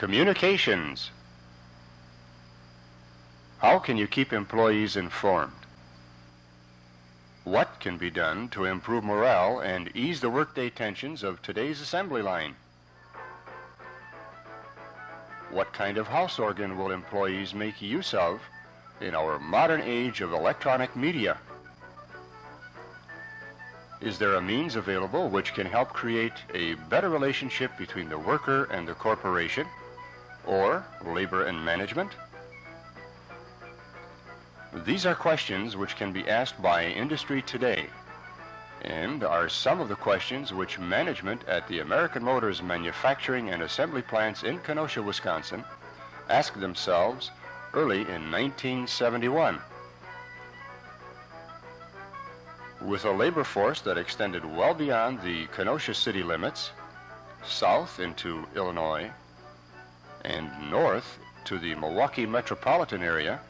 Communications. How can you keep employees informed? What can be done to improve morale and ease the workday tensions of today's assembly line? What kind of house organ will employees make use of in our modern age of electronic media? Is there a means available which can help create a better relationship between the worker and the corporation, or labor and management? These are questions which can be asked by industry today, and are some of the questions which management at the American Motors manufacturing and assembly plants in Kenosha, Wisconsin, asked themselves early in 1971. With a labor force that extended well beyond the Kenosha city limits, south into Illinois, and north to the Milwaukee metropolitan area,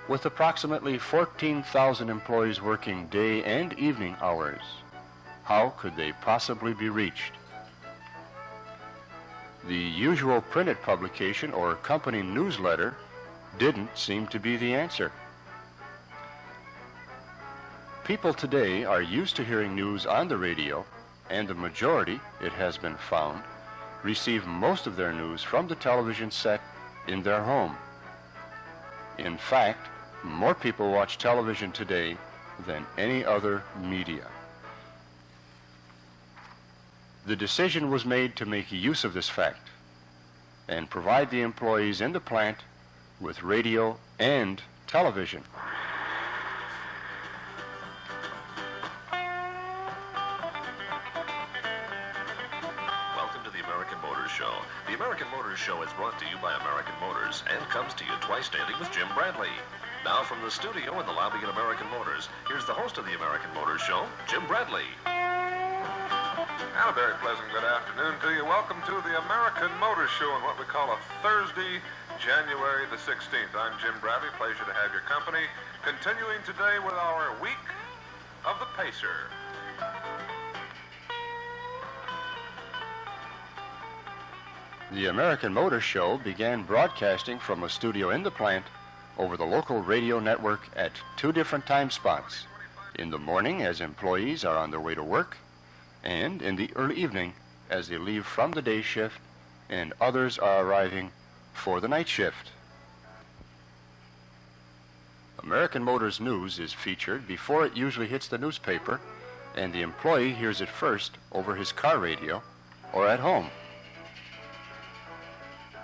with approximately 14,000 employees working day and evening hours, how could they possibly be reached? The usual printed publication or company newsletter didn't seem to be the answer. People today are used to hearing news on the radio, and the majority, it has been found, receive most of their news from the television set in their home. In fact, more people watch television today than any other media. The decision was made to make use of this fact and provide the employees in the plant with radio and television. The American Motors Show is brought to you by American Motors and comes to you twice daily with Jim Bradley. Now from the studio in the lobby at American Motors, here's the host of the American Motors Show, Jim Bradley. And a very pleasant good afternoon to you. Welcome to the American Motors Show on what we call a Thursday, January the 16th. I'm Jim Bradley. Pleasure to have your company. Continuing today with our Week of the Pacer. The American Motors Show began broadcasting from a studio in the plant over the local radio network at two different time spots, in the morning as employees are on their way to work, and in the early evening as they leave from the day shift and others are arriving for the night shift. American Motors News is featured before it usually hits the newspaper, and the employee hears it first over his car radio or at home.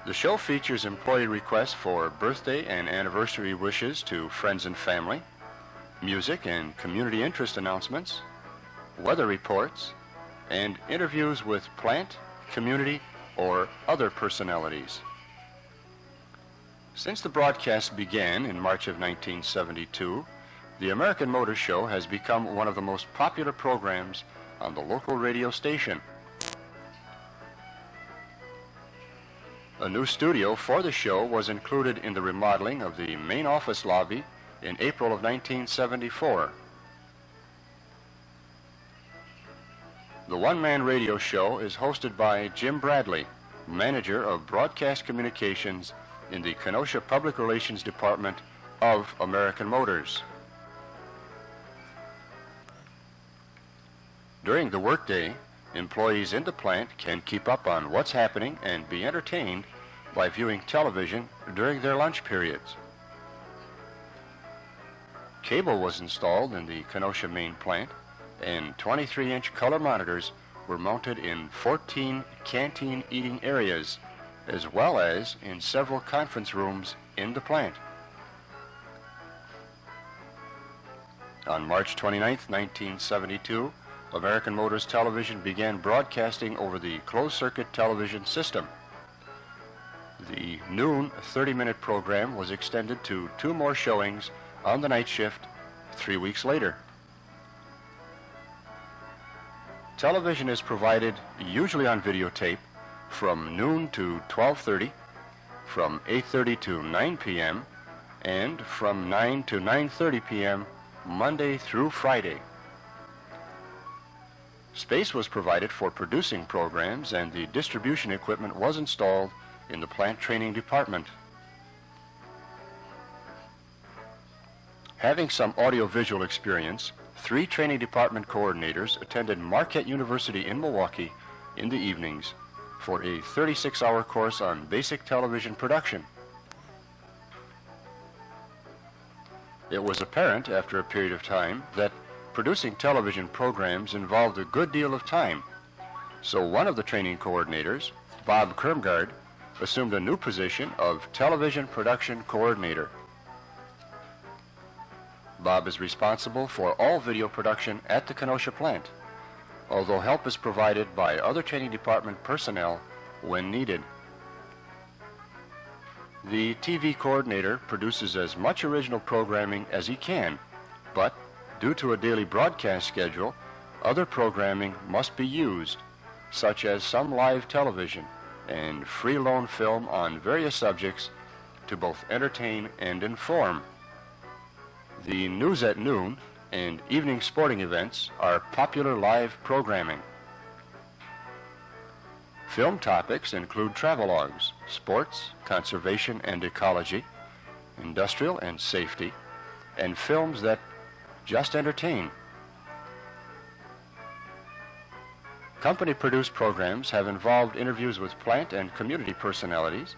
The show features employee requests for birthday and anniversary wishes to friends and family, music and community interest announcements, weather reports, and interviews with plant, community, or other personalities. Since the broadcast began in March of 1972, the American Motors Show has become one of the most popular programs on the local radio station. A new studio for the show was included in the remodeling of the main office lobby in April of 1974. The one-man radio show is hosted by Jim Bradley, manager of broadcast communications in the Kenosha Public Relations Department of American Motors. During the workday, employees in the plant can keep up on what's happening and be entertained by viewing television during their lunch periods. Cable was installed in the Kenosha main plant, and 23-inch color monitors were mounted in 14 canteen eating areas, as well as in several conference rooms in the plant. On March 29, 1972, American Motors Television began broadcasting over the closed-circuit television system. The noon 30-minute program was extended to 2 more showings on the night shift 3 weeks later. Television is provided usually on videotape from noon to 12:30, from 8:30 to 9 p.m., and from 9 to 9:30 p.m. Monday through Friday. Space was provided for producing programs, and the distribution equipment was installed in the plant training department. Having some audiovisual experience, 3 training department coordinators attended Marquette University in Milwaukee in the evenings for a 36-hour course on basic television production. It was apparent after a period of time that producing television programs involved a good deal of time, so one of the training coordinators, Bob Kermgard, assumed a new position of television production coordinator. Bob is responsible for all video production at the Kenosha plant, although help is provided by other training department personnel when needed. The TV coordinator produces as much original programming as he can, but due to a daily broadcast schedule, other programming must be used, such as some live television and free-loan film on various subjects to both entertain and inform. The News at Noon and evening sporting events are popular live programming. Film topics include travelogues, sports, conservation and ecology, industrial and safety, and films that just entertain. Company-produced programs have involved interviews with plant and community personalities,